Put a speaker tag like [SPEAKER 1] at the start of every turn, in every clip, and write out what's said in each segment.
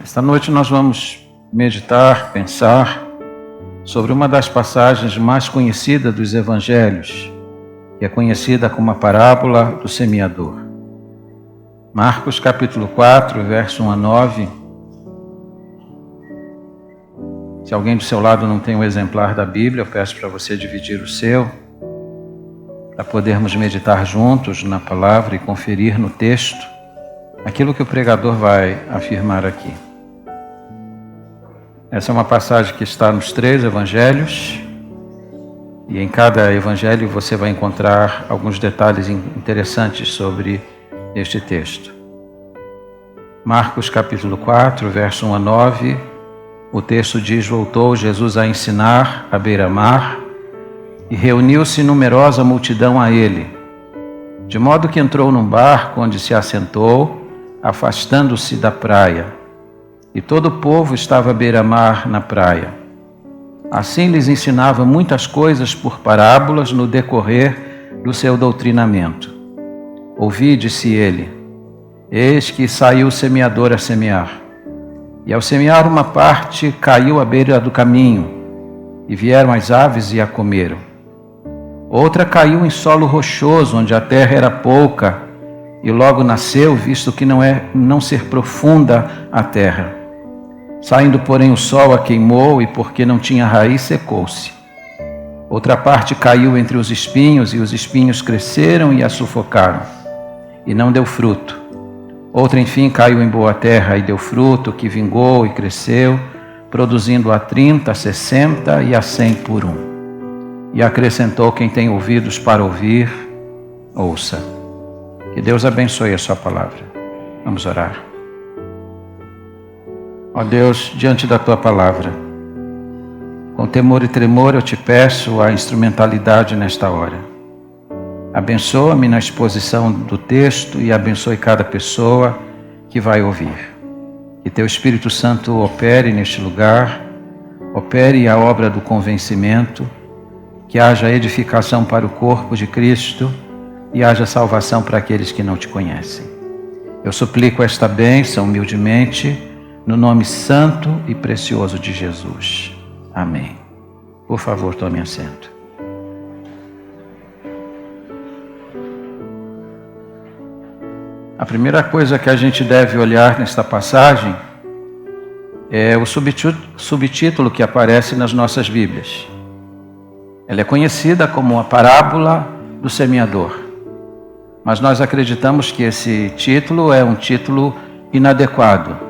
[SPEAKER 1] Esta noite nós vamos meditar, pensar sobre uma das passagens mais conhecidas dos evangelhos, que é conhecida como a parábola do semeador. Marcos capítulo 4, verso 1 a 9. Se alguém do seu lado não tem um exemplar da Bíblia, eu peço para você dividir o seu, para podermos meditar juntos na palavra e conferir no texto aquilo que o pregador vai afirmar aqui. Essa é uma passagem que está nos 3 evangelhos, e em cada evangelho você vai encontrar alguns detalhes interessantes sobre este texto. Marcos capítulo 4, verso 1 a 9, o texto diz: voltou Jesus a ensinar à beira-mar, e reuniu-se numerosa multidão a ele, de modo que entrou num barco onde se assentou, afastando-se da praia. E todo o povo estava à beira-mar na praia. Assim lhes ensinava muitas coisas por parábolas no decorrer do seu doutrinamento. Ouvi, disse ele, eis que saiu o semeador a semear. E ao semear uma parte caiu à beira do caminho, e vieram as aves e a comeram. Outra caiu em solo rochoso, onde a terra era pouca, e logo nasceu, visto que não ser profunda a terra. Saindo, porém, o sol a queimou, e porque não tinha raiz, secou-se. Outra parte caiu entre os espinhos, e os espinhos cresceram e a sufocaram, e não deu fruto. Outra, enfim, caiu em boa terra, e deu fruto, que vingou e cresceu, produzindo a 30, a 60 e a 100 por 1. E acrescentou: quem tem ouvidos para ouvir, ouça. Que Deus abençoe a sua palavra. Vamos orar. Ó Deus, diante da tua palavra, com temor e tremor eu te peço a instrumentalidade nesta hora. Abençoa-me na exposição do texto e abençoe cada pessoa que vai ouvir. Que teu Espírito Santo opere neste lugar, opere a obra do convencimento, que haja edificação para o corpo de Cristo e haja salvação para aqueles que não te conhecem. Eu suplico esta bênção humildemente, no nome santo e precioso de Jesus. Amém. Por favor, tome assento. A primeira coisa que a gente deve olhar nesta passagem é o subtítulo que aparece nas nossas Bíblias. Ela é conhecida como a parábola do semeador. Mas nós acreditamos que esse título é um título inadequado.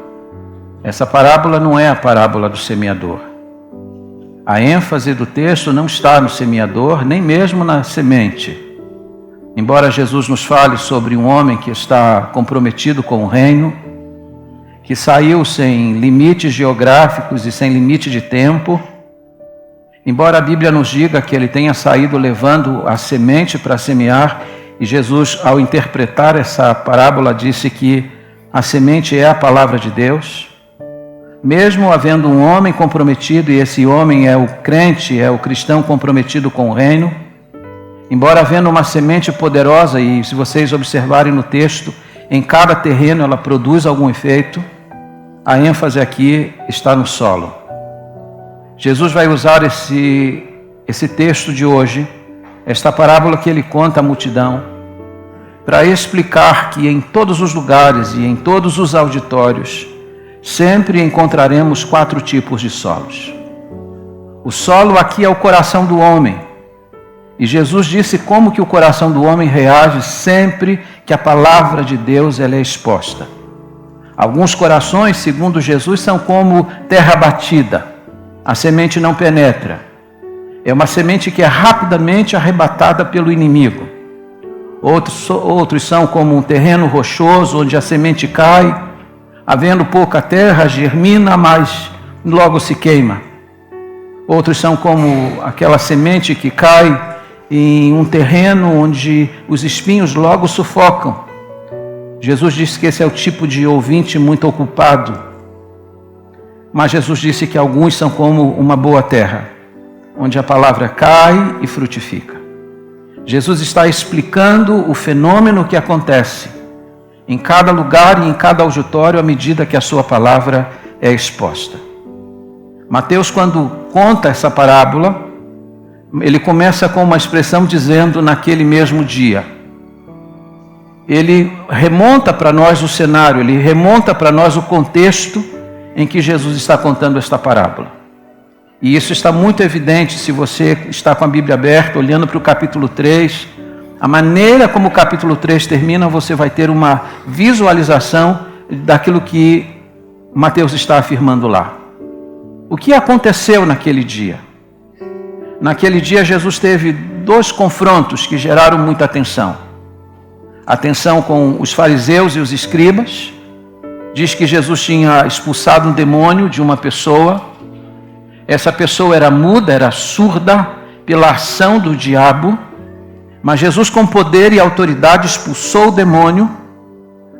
[SPEAKER 1] Essa parábola não é a parábola do semeador. A ênfase do texto não está no semeador, nem mesmo na semente. Embora Jesus nos fale sobre um homem que está comprometido com o reino, que saiu sem limites geográficos e sem limite de tempo, embora a Bíblia nos diga que ele tenha saído levando a semente para semear, e Jesus, ao interpretar essa parábola, disse que a semente é a palavra de Deus. Mesmo havendo um homem comprometido, e esse homem é o crente, é o cristão comprometido com o reino, embora havendo uma semente poderosa, e se vocês observarem no texto, em cada terreno ela produz algum efeito, a ênfase aqui está no solo. Jesus vai usar esse texto de hoje, esta parábola que ele conta à multidão, para explicar que em todos os lugares e em todos os auditórios, sempre encontraremos 4 tipos de solos. O solo aqui é o coração do homem. E Jesus disse como que o coração do homem reage sempre que a palavra de Deus ela é exposta. Alguns corações, segundo Jesus, são como terra batida. A semente não penetra. É uma semente que é rapidamente arrebatada pelo inimigo. Outros são como um terreno rochoso, onde a semente cai, havendo pouca terra, germina, mas logo se queima. Outros são como aquela semente que cai em um terreno onde os espinhos logo sufocam. Jesus disse que esse é o tipo de ouvinte muito ocupado. Mas Jesus disse que alguns são como uma boa terra, onde a palavra cai e frutifica. Jesus está explicando o fenômeno que acontece em cada lugar e em cada auditório à medida que a sua palavra é exposta. Mateus, quando conta essa parábola, ele começa com uma expressão dizendo naquele mesmo dia. Ele remonta para nós o cenário, ele remonta para nós o contexto em que Jesus está contando esta parábola. E isso está muito evidente se você está com a Bíblia aberta, olhando para o capítulo 3. A maneira como o capítulo 3 termina, você vai ter uma visualização daquilo que Mateus está afirmando lá. O que aconteceu naquele dia? Naquele dia, Jesus teve 2 confrontos que geraram muita atenção. A tensão com os fariseus e os escribas. Diz que Jesus tinha expulsado um demônio de uma pessoa. Essa pessoa era muda, era surda pela ação do diabo. Mas Jesus, com poder e autoridade, expulsou o demônio.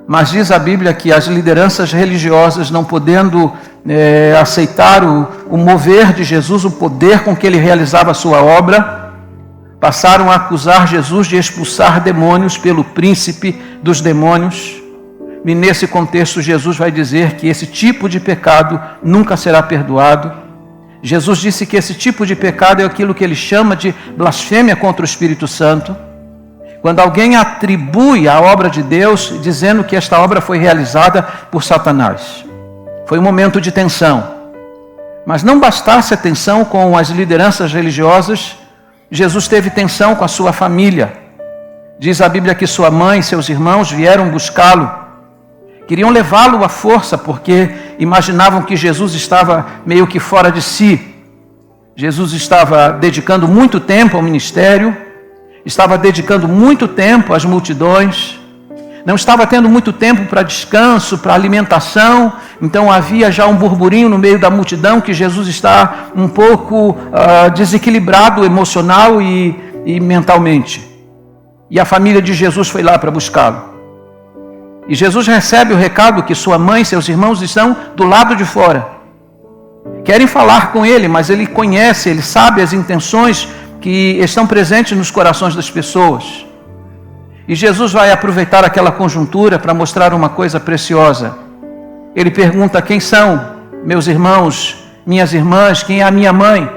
[SPEAKER 1] Mas diz a Bíblia que as lideranças religiosas, não podendo aceitar o mover de Jesus, o poder com que ele realizava a sua obra, passaram a acusar Jesus de expulsar demônios pelo príncipe dos demônios. E nesse contexto, Jesus vai dizer que esse tipo de pecado nunca será perdoado. Jesus disse que esse tipo de pecado é aquilo que ele chama de blasfêmia contra o Espírito Santo. Quando alguém atribui a obra de Deus, dizendo que esta obra foi realizada por Satanás. Foi um momento de tensão. Mas não bastasse a tensão com as lideranças religiosas, Jesus teve tensão com a sua família. Diz a Bíblia que sua mãe e seus irmãos vieram buscá-lo. Queriam levá-lo à força, porque imaginavam que Jesus estava meio que fora de si. Jesus estava dedicando muito tempo ao ministério, estava dedicando muito tempo às multidões, não estava tendo muito tempo para descanso, para alimentação. Então havia já um burburinho no meio da multidão que Jesus está um pouco desequilibrado emocional e mentalmente. E a família de Jesus foi lá para buscá-lo. E Jesus recebe o recado que sua mãe e seus irmãos estão do lado de fora. Querem falar com ele, mas ele conhece, ele sabe as intenções que estão presentes nos corações das pessoas. E Jesus vai aproveitar aquela conjuntura para mostrar uma coisa preciosa. Ele pergunta: quem são meus irmãos, minhas irmãs, quem é a minha mãe?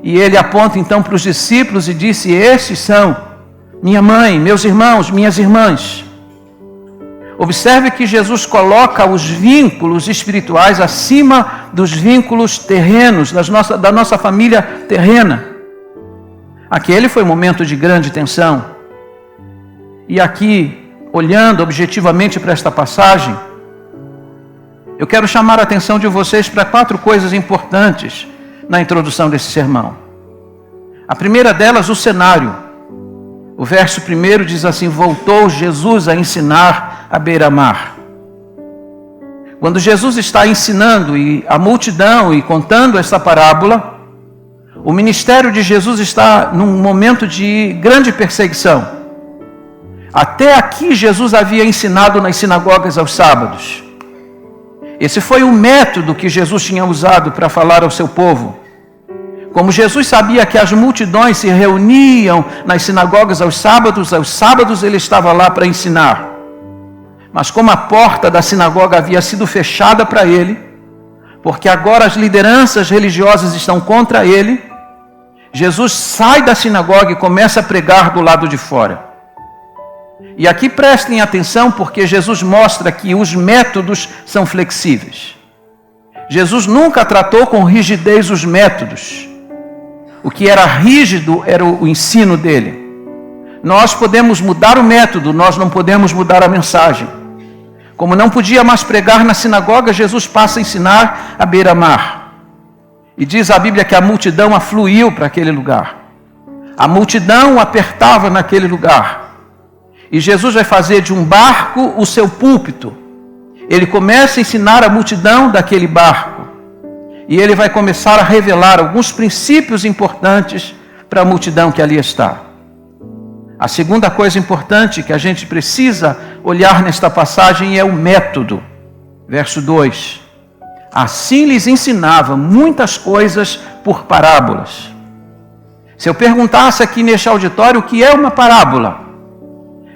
[SPEAKER 1] E ele aponta então para os discípulos e disse: estes são minha mãe, meus irmãos, minhas irmãs. Observe que Jesus coloca os vínculos espirituais acima dos vínculos terrenos, da nossa família terrena. Aquele foi um momento de grande tensão. E aqui, olhando objetivamente para esta passagem, eu quero chamar a atenção de vocês para 4 coisas importantes na introdução desse sermão. A primeira delas, o cenário. O verso 1 diz assim: voltou Jesus a ensinar à beira-mar. Quando Jesus está ensinando a multidão e contando essa parábola, o ministério de Jesus está num momento de grande perseguição. Até aqui Jesus havia ensinado nas sinagogas aos sábados. Esse foi o método que Jesus tinha usado para falar ao seu povo. Como Jesus sabia que as multidões se reuniam nas sinagogas aos sábados ele estava lá para ensinar. Mas como a porta da sinagoga havia sido fechada para ele, porque agora as lideranças religiosas estão contra ele, Jesus sai da sinagoga e começa a pregar do lado de fora. E aqui prestem atenção, porque Jesus mostra que os métodos são flexíveis. Jesus nunca tratou com rigidez os métodos. O que era rígido era o ensino dele. Nós podemos mudar o método, nós não podemos mudar a mensagem. Como não podia mais pregar na sinagoga, Jesus passa a ensinar à beira-mar. E diz a Bíblia que a multidão afluiu para aquele lugar. A multidão o apertava naquele lugar. E Jesus vai fazer de um barco o seu púlpito. Ele começa a ensinar a multidão daquele barco. E ele vai começar a revelar alguns princípios importantes para a multidão que ali está. A segunda coisa importante que a gente precisa olhar nesta passagem é o método. Verso 2. Assim lhes ensinava muitas coisas por parábolas. Se eu perguntasse aqui neste auditório o que é uma parábola,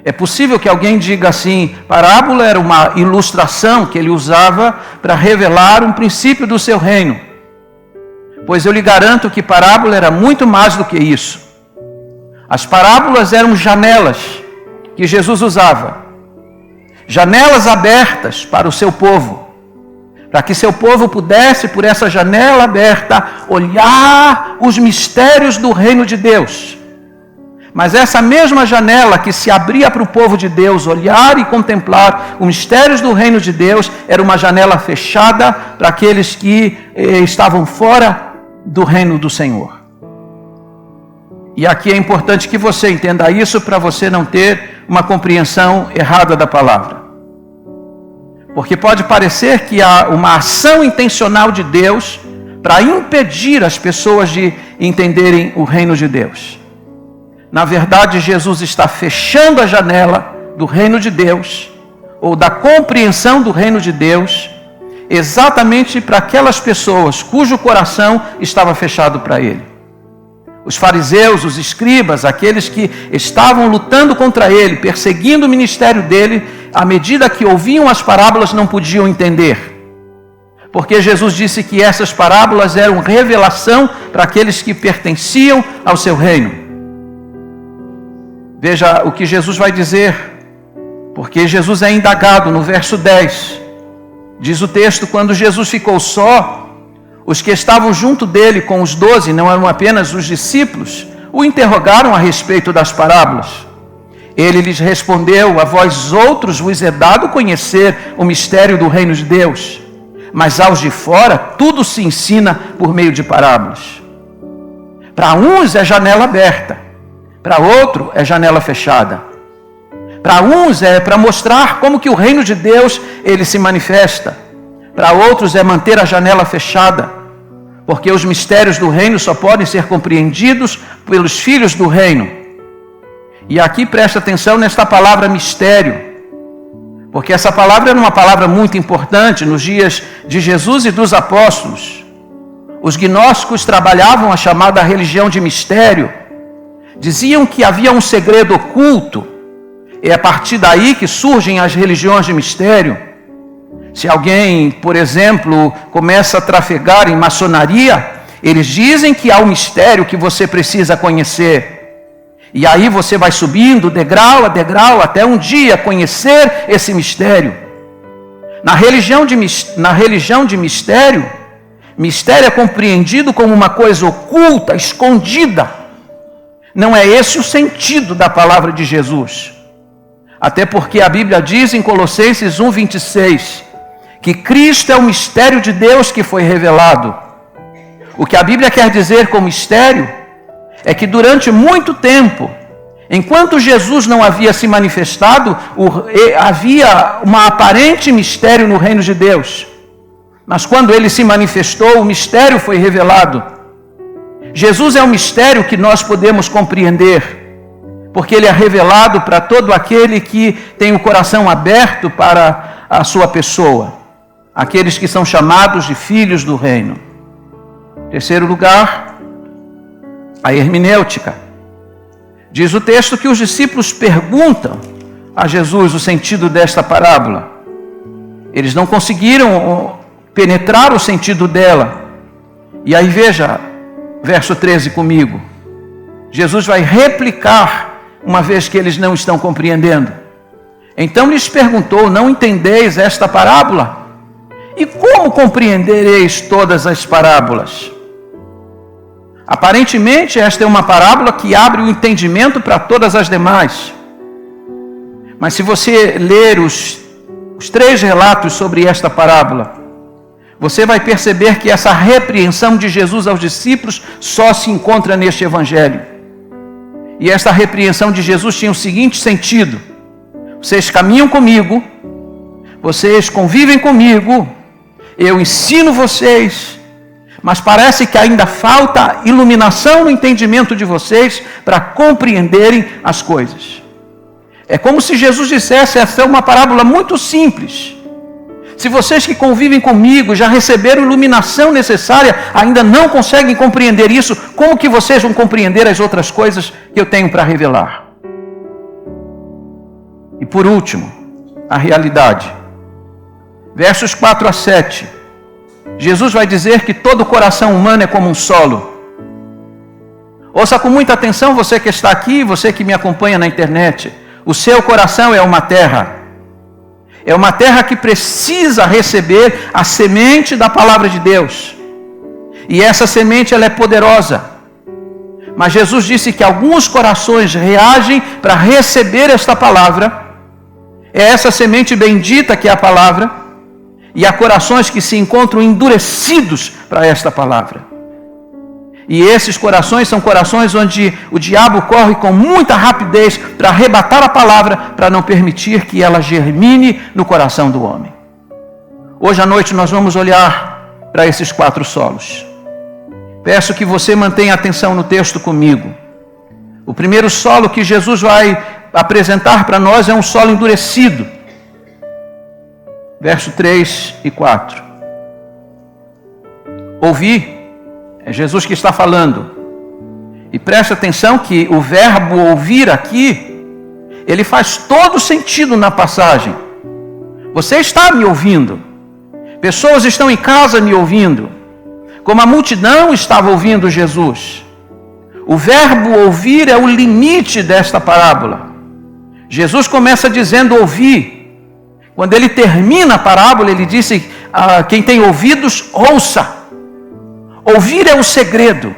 [SPEAKER 1] É possível que alguém diga assim: parábola era uma ilustração que ele usava para revelar um princípio do seu reino. Pois eu lhe garanto que parábola era muito mais do que isso. As parábolas eram janelas que Jesus usava. Janelas abertas para o seu povo. Para que seu povo pudesse, por essa janela aberta, olhar os mistérios do reino de Deus. Mas essa mesma janela que se abria para o povo de Deus olhar e contemplar os mistérios do reino de Deus, era uma janela fechada para aqueles que estavam fora do reino do Senhor. E aqui é importante que você entenda isso para você não ter uma compreensão errada da palavra. Porque pode parecer que há uma ação intencional de Deus para impedir as pessoas de entenderem o reino de Deus. Na verdade, Jesus está fechando a janela do reino de Deus, ou da compreensão do reino de Deus, exatamente para aquelas pessoas cujo coração estava fechado para ele. Os fariseus, os escribas, aqueles que estavam lutando contra ele, perseguindo o ministério dele, à medida que ouviam as parábolas não podiam entender. Porque Jesus disse que essas parábolas eram revelação para aqueles que pertenciam ao seu reino. Veja o que Jesus vai dizer, porque Jesus é indagado no verso 10. Diz o texto: quando Jesus ficou só, os que estavam junto dele com os 12, não eram apenas os discípulos, o interrogaram a respeito das parábolas. Ele lhes respondeu: a vós outros vos é dado conhecer o mistério do reino de Deus, mas aos de fora tudo se ensina por meio de parábolas. Para uns é janela aberta, para outro é janela fechada. Para uns é para mostrar como que o reino de Deus ele se manifesta. Para outros é manter a janela fechada, porque os mistérios do reino só podem ser compreendidos pelos filhos do reino. E aqui presta atenção nesta palavra mistério, porque essa palavra era uma palavra muito importante nos dias de Jesus e dos apóstolos. Os gnósticos trabalhavam a chamada religião de mistério. Diziam que havia um segredo oculto. É a partir daí que surgem as religiões de mistério. Se alguém, por exemplo, começa a trafegar em maçonaria, eles dizem que há um mistério que você precisa conhecer. E aí você vai subindo degrau a degrau até um dia conhecer esse mistério. Na religião de mistério, mistério é compreendido como uma coisa oculta, escondida. Não é esse o sentido da palavra de Jesus. Até porque a Bíblia diz em Colossenses 1:26 que Cristo é o mistério de Deus que foi revelado. O que a Bíblia quer dizer com mistério é que durante muito tempo, enquanto Jesus não havia se manifestado, havia um aparente mistério no reino de Deus. Mas quando ele se manifestou, o mistério foi revelado. Jesus é um mistério que nós podemos compreender, porque ele é revelado para todo aquele que tem o coração aberto para a sua pessoa, aqueles que são chamados de filhos do reino. Terceiro lugar, a hermenêutica. Diz o texto que os discípulos perguntam a Jesus o sentido desta parábola. Eles não conseguiram penetrar o sentido dela. E aí veja, verso 13 comigo. Jesus vai replicar, uma vez que eles não estão compreendendo. Então lhes perguntou: não entendeis esta parábola? E como compreendereis todas as parábolas? Aparentemente esta é uma parábola que abre o entendimento para todas as demais. Mas se você ler os 3 relatos sobre esta parábola, você vai perceber que essa repreensão de Jesus aos discípulos só se encontra neste evangelho. E esta repreensão de Jesus tinha o seguinte sentido: vocês caminham comigo, vocês convivem comigo, eu ensino vocês, mas parece que ainda falta iluminação no entendimento de vocês para compreenderem as coisas. É como se Jesus dissesse: essa é uma parábola muito simples. Se vocês que convivem comigo já receberam a iluminação necessária, ainda não conseguem compreender isso, como que vocês vão compreender as outras coisas que eu tenho para revelar? por último, a realidade. Versos 4 a 7. Jesus vai dizer que todo coração humano é como um solo. Ouça com muita atenção, você que está aqui, você que me acompanha na internet. O seu coração é uma terra. É uma terra que precisa receber a semente da palavra de Deus. E essa semente ela é poderosa. Mas Jesus disse que alguns corações reagem para receber esta palavra. É essa semente bendita que é a palavra. E há corações que se encontram endurecidos para esta palavra. E esses corações são corações onde o diabo corre com muita rapidez para arrebatar a palavra, para não permitir que ela germine no coração do homem. Hoje à noite nós vamos olhar para esses 4 solos. Peço que você mantenha atenção no texto comigo. O primeiro solo que Jesus vai apresentar para nós é um solo endurecido. Verso 3 e 4. Ouvi. É Jesus que está falando. E preste atenção que o verbo ouvir aqui, ele faz todo sentido na passagem. Você está me ouvindo. Pessoas estão em casa me ouvindo. Como a multidão estava ouvindo Jesus. O verbo ouvir é o limite desta parábola. Jesus começa dizendo ouvir. Quando ele termina a parábola, ele disse, quem tem ouvidos, ouça. Ouvir é o segredo.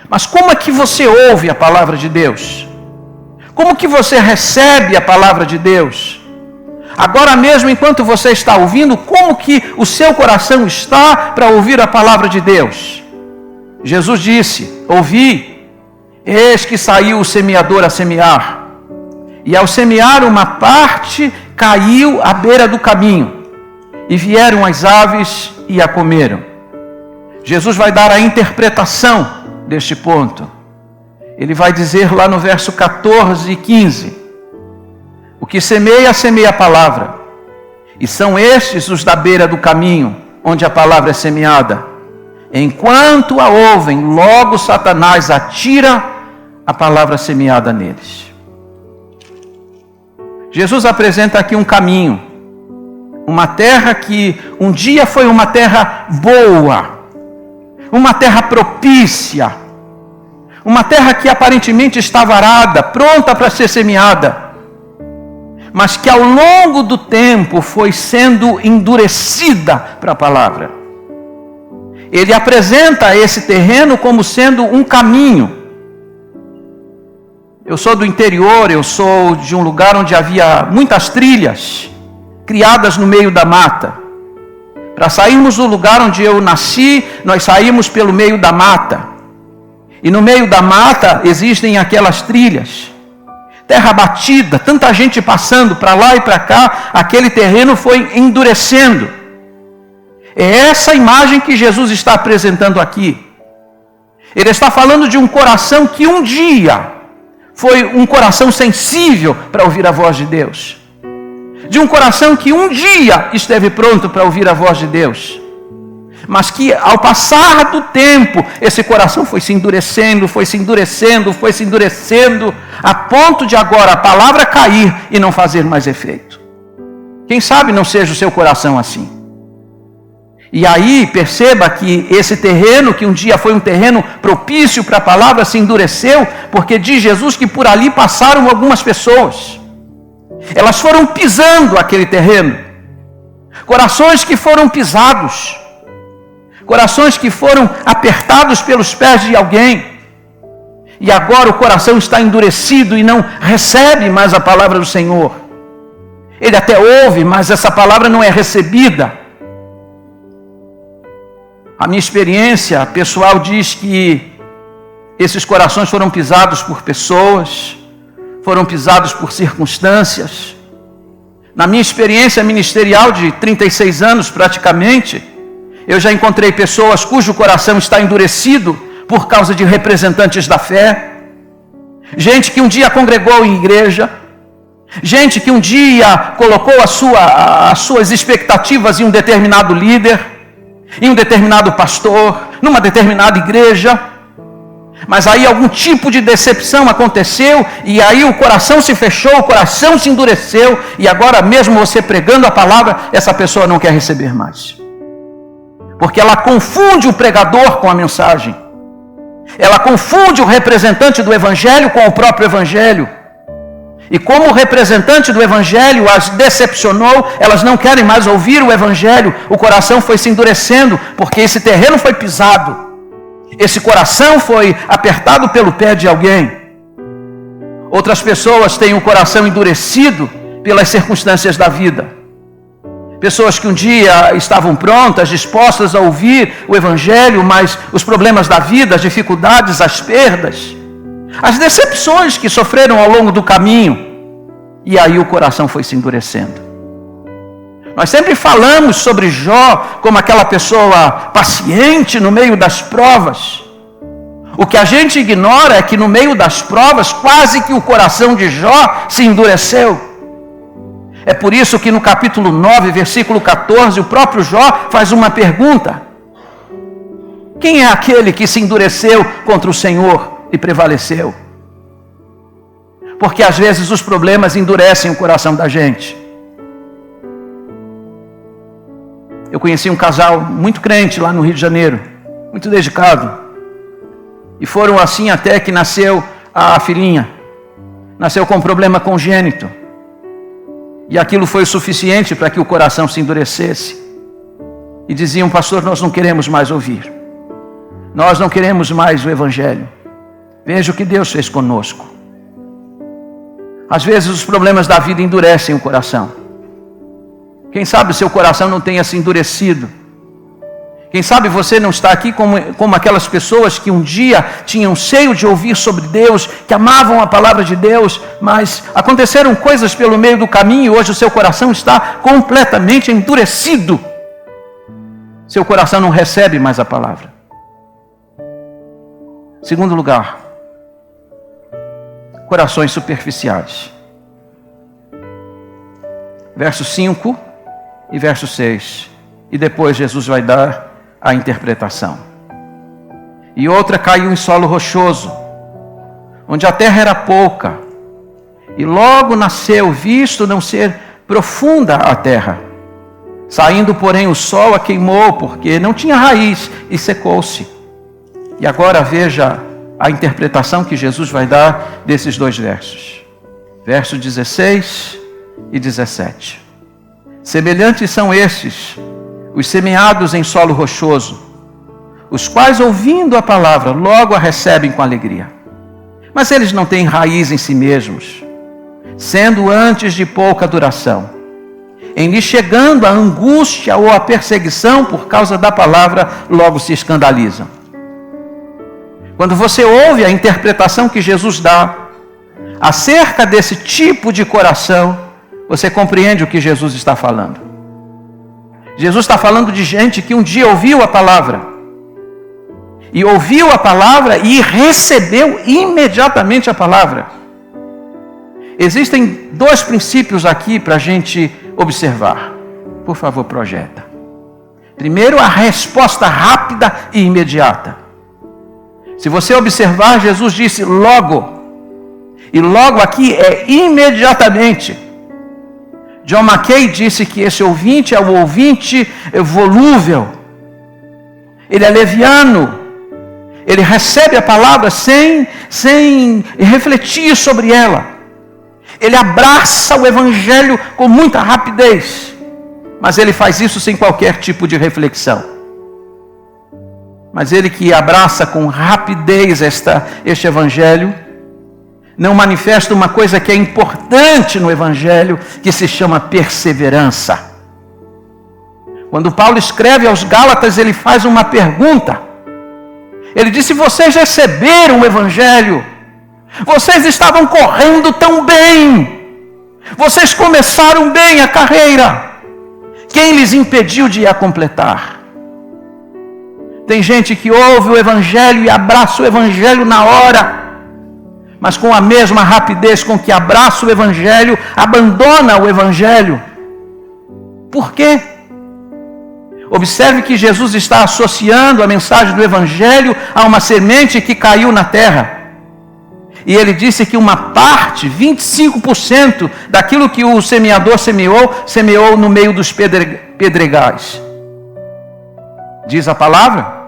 [SPEAKER 1] Mas como é que você ouve a palavra de Deus? Como que você recebe a palavra de Deus? Agora mesmo, enquanto você está ouvindo, como que o seu coração está para ouvir a palavra de Deus? Jesus disse, ouvi, eis que saiu o semeador a semear. E ao semear uma parte, caiu à beira do caminho. E vieram as aves e a comeram. Jesus vai dar a interpretação deste ponto. Ele vai dizer lá no verso 14 e 15. O que semeia, semeia a palavra. E são estes os da beira do caminho, onde a palavra é semeada. Enquanto a ouvem, logo Satanás atira a palavra semeada neles. Jesus apresenta aqui um caminho. Uma terra que um dia foi uma terra boa. Uma terra propícia, uma terra que aparentemente estava arada, pronta para ser semeada, mas que ao longo do tempo foi sendo endurecida para a palavra. Ele apresenta esse terreno como sendo um caminho. Eu sou do interior, eu sou de um lugar onde havia muitas trilhas, criadas no meio da mata. Para sairmos do lugar onde eu nasci, nós saímos pelo meio da mata. E no meio da mata existem aquelas trilhas. Terra batida, tanta gente passando para lá e para cá, aquele terreno foi endurecendo. É essa imagem que Jesus está apresentando aqui. Ele está falando de um coração que um dia foi um coração sensível para ouvir a voz de Deus. De um coração que um dia esteve pronto para ouvir a voz de Deus. Mas que ao passar do tempo, esse coração foi se endurecendo, foi se endurecendo, foi se endurecendo, a ponto de agora a palavra cair e não fazer mais efeito. Quem sabe não seja o seu coração assim. E aí perceba que esse terreno, que um dia foi um terreno propício para a palavra, se endureceu, porque diz Jesus que por ali passaram algumas pessoas. Elas foram pisando aquele terreno. Corações que foram pisados. Corações que foram apertados pelos pés de alguém. E agora o coração está endurecido e não recebe mais a palavra do Senhor. Ele até ouve, mas essa palavra não é recebida. A minha experiência pessoal diz que esses corações foram pisados por pessoas, foram pisados por circunstâncias. Na minha experiência ministerial de 36 anos praticamente, eu já encontrei pessoas cujo coração está endurecido por causa de representantes da fé. Gente que um dia congregou em igreja. Gente que um dia colocou as suas expectativas em um determinado líder, em um determinado pastor, numa determinada igreja. Mas aí algum tipo de decepção aconteceu, e aí o coração se fechou, o coração se endureceu, e agora mesmo você pregando a palavra, essa pessoa não quer receber mais. Porque ela confunde o pregador com a mensagem. Ela confunde o representante do Evangelho com o próprio Evangelho. E como o representante do Evangelho as decepcionou, elas não querem mais ouvir o Evangelho. O coração foi se endurecendo, porque esse terreno foi pisado. Esse coração foi apertado pelo pé de alguém. Outras pessoas têm o coração endurecido pelas circunstâncias da vida. Pessoas que um dia estavam prontas, dispostas a ouvir o Evangelho, mas os problemas da vida, as dificuldades, as perdas, as decepções que sofreram ao longo do caminho, e aí o coração foi se endurecendo. Nós sempre falamos sobre Jó como aquela pessoa paciente no meio das provas. O que a gente ignora é que no meio das provas, quase que o coração de Jó se endureceu. É por isso que no capítulo 9, versículo 14, o próprio Jó faz uma pergunta: quem é aquele que se endureceu contra o Senhor e prevaleceu? Porque às vezes os problemas endurecem o coração da gente. Eu conheci um casal muito crente lá no Rio de Janeiro, muito dedicado. E foram assim até que nasceu a filhinha. Nasceu com um problema congênito. E aquilo foi o suficiente para que o coração se endurecesse. E diziam: pastor, nós não queremos mais ouvir. Nós não queremos mais o Evangelho. Veja o que Deus fez conosco. Às vezes os problemas da vida endurecem o coração. Quem sabe o seu coração não tenha se endurecido. Quem sabe você não está aqui como aquelas pessoas que um dia tinham cheio de ouvir sobre Deus, que amavam a palavra de Deus, mas aconteceram coisas pelo meio do caminho e hoje o seu coração está completamente endurecido. Seu coração não recebe mais a palavra. Segundo lugar, corações superficiais. Verso 5 e verso 6. E depois Jesus vai dar a interpretação. E outra caiu em solo rochoso, onde a terra era pouca, e logo nasceu, visto não ser profunda a terra. Saindo, porém, o sol a queimou, porque não tinha raiz, e secou-se. E agora veja a interpretação que Jesus vai dar desses dois versos. Versos 16 e 17. Semelhantes são estes, os semeados em solo rochoso, os quais, ouvindo a palavra, logo a recebem com alegria. Mas eles não têm raiz em si mesmos, sendo antes de pouca duração. Em lhes chegando a angústia ou a perseguição por causa da palavra, logo se escandalizam. Quando você ouve a interpretação que Jesus dá acerca desse tipo de coração, você compreende o que Jesus está falando. Jesus está falando de gente que um dia ouviu a palavra. E ouviu a palavra e recebeu imediatamente a palavra. Existem dois princípios aqui para a gente observar. Por favor, projeta. Primeiro, a resposta rápida e imediata. Se você observar, Jesus disse logo. E logo aqui é imediatamente. John Mackay disse que esse ouvinte é o ouvinte volúvel. Ele é leviano. Ele recebe a palavra sem refletir sobre ela. Ele abraça o Evangelho com muita rapidez. Mas ele faz isso sem qualquer tipo de reflexão. Mas ele que abraça com rapidez este Evangelho, não manifesta uma coisa que é importante no Evangelho, que se chama perseverança. Quando Paulo escreve aos Gálatas, ele faz uma pergunta. Ele disse: vocês receberam o Evangelho, vocês estavam correndo tão bem, vocês começaram bem a carreira, quem lhes impediu de a completar? Tem gente que ouve o Evangelho e abraça o Evangelho na hora, mas com a mesma rapidez com que abraça o Evangelho, abandona o Evangelho. Por quê? Observe que Jesus está associando a mensagem do Evangelho a uma semente que caiu na terra. E ele disse que uma parte, 25% daquilo que o semeador semeou no meio dos pedregais. Diz a palavra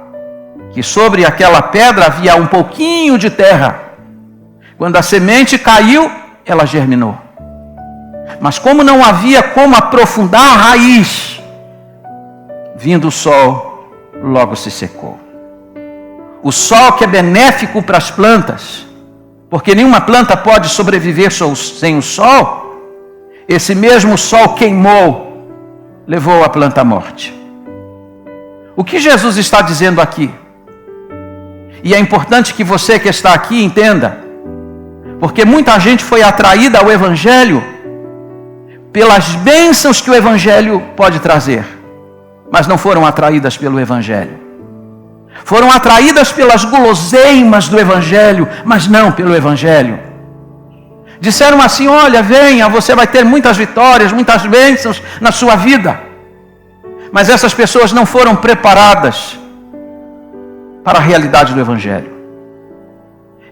[SPEAKER 1] que sobre aquela pedra havia um pouquinho de terra. Quando a semente caiu, ela germinou. Mas como não havia como aprofundar a raiz, vindo o sol, logo se secou. O sol que é benéfico para as plantas, porque nenhuma planta pode sobreviver sem o sol, esse mesmo sol queimou, levou a planta à morte. O que Jesus está dizendo aqui? E é importante que você que está aqui entenda, porque muita gente foi atraída ao Evangelho pelas bênçãos que o Evangelho pode trazer, mas não foram atraídas pelo Evangelho. Foram atraídas pelas guloseimas do Evangelho, mas não pelo Evangelho. Disseram assim: olha, venha, você vai ter muitas vitórias, muitas bênçãos na sua vida. Mas essas pessoas não foram preparadas para a realidade do Evangelho.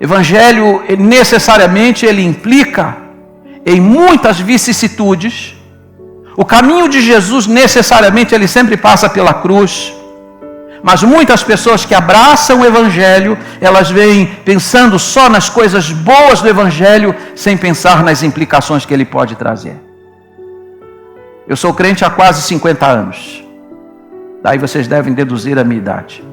[SPEAKER 1] Evangelho, necessariamente, ele implica em muitas vicissitudes. O caminho de Jesus, necessariamente, ele sempre passa pela cruz. Mas muitas pessoas que abraçam o Evangelho, elas vêm pensando só nas coisas boas do Evangelho, sem pensar nas implicações que ele pode trazer. Eu sou crente há quase 50 anos. Daí vocês devem deduzir a minha idade.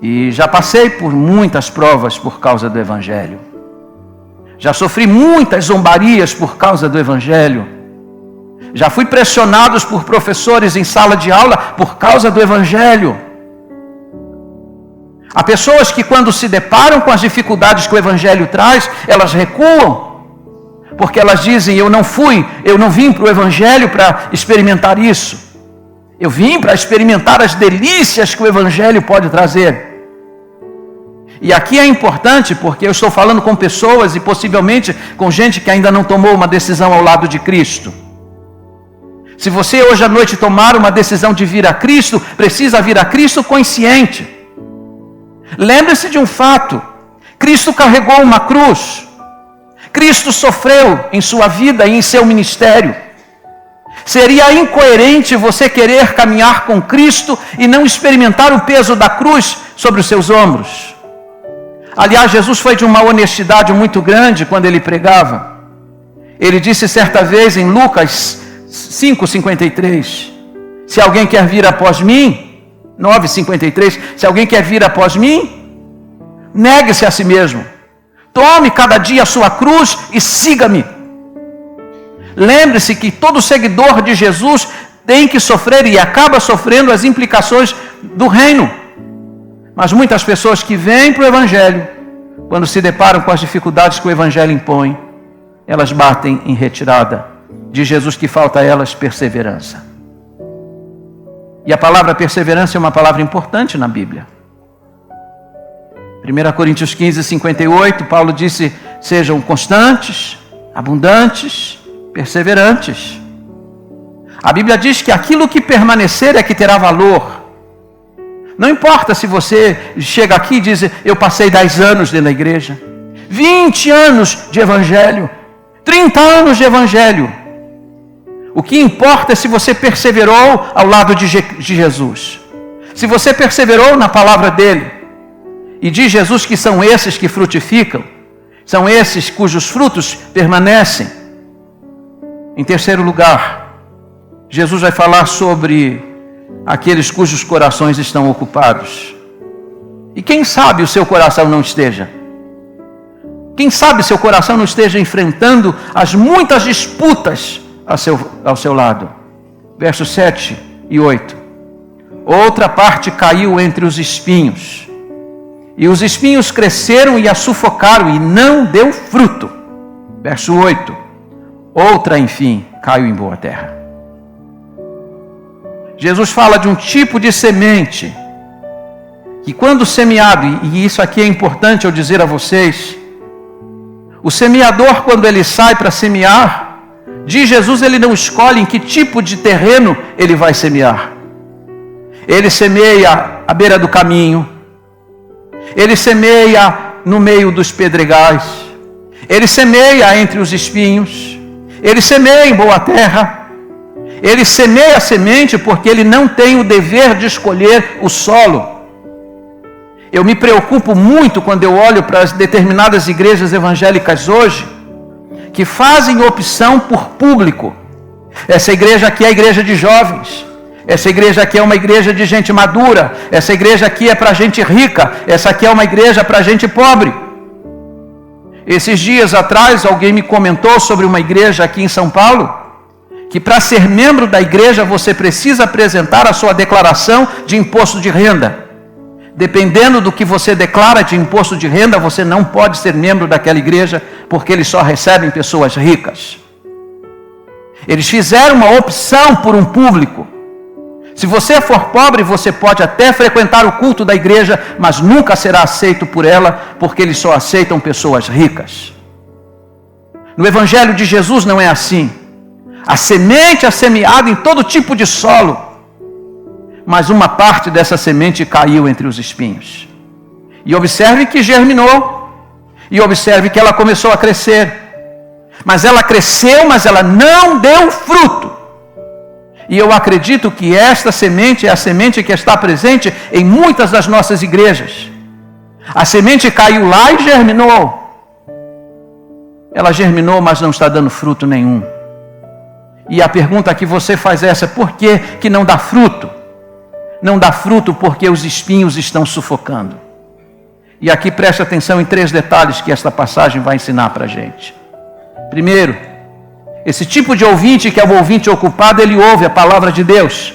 [SPEAKER 1] E já passei por muitas provas por causa do Evangelho. Já sofri muitas zombarias por causa do Evangelho. Já fui pressionado por professores em sala de aula por causa do Evangelho. Há pessoas que, quando se deparam com as dificuldades que o Evangelho traz, elas recuam, porque elas dizem: eu não vim para o Evangelho para experimentar isso. Eu vim para experimentar as delícias que o Evangelho pode trazer. E aqui é importante, porque eu estou falando com pessoas e possivelmente com gente que ainda não tomou uma decisão ao lado de Cristo. Se você hoje à noite tomar uma decisão de vir a Cristo, precisa vir a Cristo consciente. Lembre-se de um fato: Cristo carregou uma cruz. Cristo sofreu em sua vida e em seu ministério. Seria incoerente você querer caminhar com Cristo e não experimentar o peso da cruz sobre os seus ombros. Aliás, Jesus foi de uma honestidade muito grande quando ele pregava. Ele disse certa vez em Lucas 5:53, se alguém quer vir após mim, 9:53, se alguém quer vir após mim, negue-se a si mesmo, tome cada dia a sua cruz e siga-me. Lembre-se que todo seguidor de Jesus tem que sofrer e acaba sofrendo as implicações do reino. Mas muitas pessoas que vêm para o Evangelho, quando se deparam com as dificuldades que o Evangelho impõe, elas batem em retirada. De Jesus que falta a elas perseverança. E a palavra perseverança é uma palavra importante na Bíblia. 1 Coríntios 15:58, Paulo disse: sejam constantes, abundantes, perseverantes. A Bíblia diz que aquilo que permanecer é que terá valor. Não importa se você chega aqui e diz: eu passei 10 anos dentro da igreja, 20 anos de Evangelho, 30 anos de Evangelho. O que importa é se você perseverou ao lado de Jesus. Se você perseverou na palavra dele. E diz Jesus que são esses que frutificam. São esses cujos frutos permanecem. Em terceiro lugar, Jesus vai falar sobre aqueles cujos corações estão ocupados. E quem sabe o seu coração não esteja? Quem sabe seu coração não esteja enfrentando as muitas disputas ao seu lado. Versos 7 e 8. Outra parte caiu entre os espinhos, e os espinhos cresceram e a sufocaram, e não deu fruto. Verso 8. Outra, enfim, caiu em boa terra. Jesus fala de um tipo de semente, que quando semeado, e isso aqui é importante eu dizer a vocês, o semeador, quando ele sai para semear, de Jesus ele não escolhe em que tipo de terreno ele vai semear. Ele semeia à beira do caminho. Ele semeia no meio dos pedregais. Ele semeia entre os espinhos. Ele semeia em boa terra. Ele semeia a semente porque ele não tem o dever de escolher o solo. Eu me preocupo muito quando eu olho para as determinadas igrejas evangélicas hoje, que fazem opção por público. Essa igreja aqui é a igreja de jovens. Essa igreja aqui é uma igreja de gente madura. Essa igreja aqui é para gente rica. Essa aqui é uma igreja para gente pobre. Esses dias atrás, alguém me comentou sobre uma igreja aqui em São Paulo, que para ser membro da igreja você precisa apresentar a sua declaração de imposto de renda. Dependendo do que você declara de imposto de renda, você não pode ser membro daquela igreja, porque eles só recebem pessoas ricas. Eles fizeram uma opção por um público. Se você for pobre, você pode até frequentar o culto da igreja, mas nunca será aceito por ela, porque eles só aceitam pessoas ricas. No Evangelho de Jesus não é assim. A semente é semeada em todo tipo de solo, mas uma parte dessa semente caiu entre os espinhos. E observe que germinou, e observe que ela começou a crescer. Mas ela cresceu, mas ela não deu fruto. E eu acredito que esta semente é a semente que está presente em muitas das nossas igrejas. A semente caiu lá e germinou. Ela germinou, mas não está dando fruto nenhum. E a pergunta que você faz é essa: por que que não dá fruto? Não dá fruto porque os espinhos estão sufocando. E aqui preste atenção em 3 detalhes que esta passagem vai ensinar para a gente. Primeiro, esse tipo de ouvinte, que é o ouvinte ocupado, ele ouve a palavra de Deus,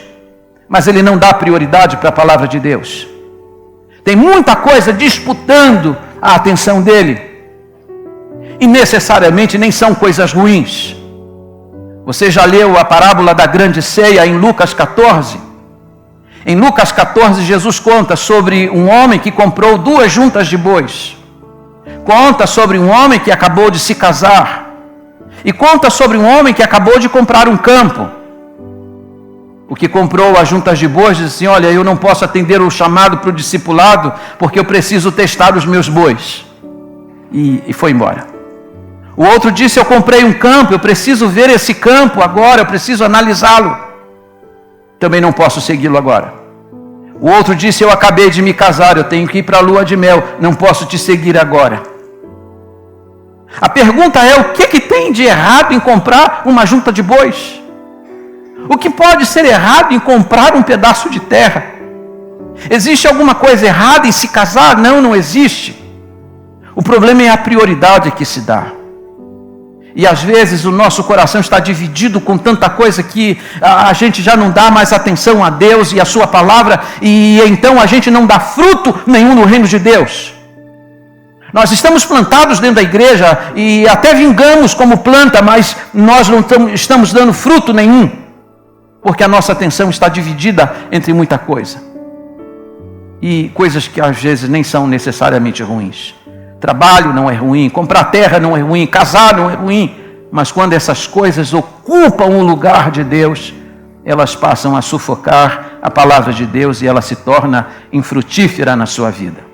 [SPEAKER 1] mas ele não dá prioridade para a palavra de Deus. Tem muita coisa disputando a atenção dele, e necessariamente nem são coisas ruins. Você já leu a parábola da grande ceia em Lucas 14? Em Lucas 14, Jesus conta sobre um homem que comprou 2 juntas de bois. Conta sobre um homem que acabou de se casar. E conta sobre um homem que acabou de comprar um campo. O que comprou as juntas de bois disse assim: olha, eu não posso atender o chamado para o discipulado, porque eu preciso testar os meus bois. E foi embora. O outro disse: eu comprei um campo, eu preciso ver esse campo agora, eu preciso analisá-lo. Também não posso segui-lo agora. O outro disse: eu acabei de me casar, eu tenho que ir para a lua de mel, não posso te seguir agora. A pergunta é: o que tem de errado em comprar uma junta de bois? O que pode ser errado em comprar um pedaço de terra? Existe alguma coisa errada em se casar? Não, não existe. O problema é a prioridade que se dá. E às vezes o nosso coração está dividido com tanta coisa que a gente já não dá mais atenção a Deus e a sua palavra, e então a gente não dá fruto nenhum no reino de Deus. Nós estamos plantados dentro da igreja e até vingamos como planta, mas nós não estamos dando fruto nenhum, porque a nossa atenção está dividida entre muita coisa. E coisas que às vezes nem são necessariamente ruins. Trabalho não é ruim, comprar terra não é ruim, casar não é ruim, mas quando essas coisas ocupam o lugar de Deus, elas passam a sufocar a palavra de Deus e ela se torna infrutífera na sua vida.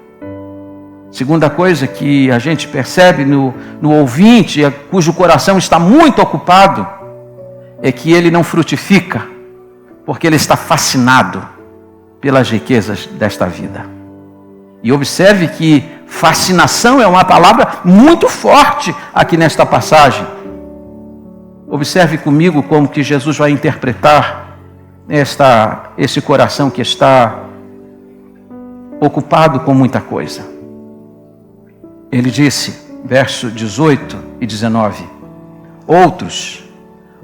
[SPEAKER 1] Segunda coisa que a gente percebe no ouvinte, cujo coração está muito ocupado, é que ele não frutifica, porque ele está fascinado pelas riquezas desta vida. E observe que fascinação é uma palavra muito forte aqui nesta passagem. Observe comigo como que Jesus vai interpretar esse coração que está ocupado com muita coisa. Ele disse, verso 18 e 19: outros,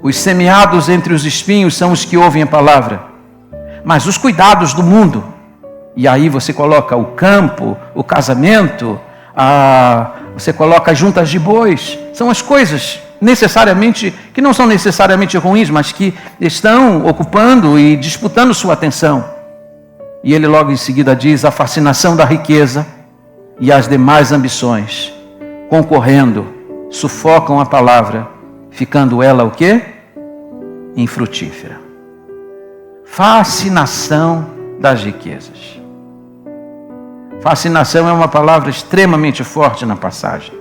[SPEAKER 1] os semeados entre os espinhos, são os que ouvem a palavra, mas os cuidados do mundo, e aí você coloca o campo, o casamento, você coloca juntas de bois, são as coisas necessariamente, que não são necessariamente ruins, mas que estão ocupando e disputando sua atenção. E ele logo em seguida diz: a fascinação da riqueza e as demais ambições, concorrendo, sufocam a palavra, ficando ela o quê? Infrutífera. Fascinação das riquezas. Fascinação é uma palavra extremamente forte na passagem.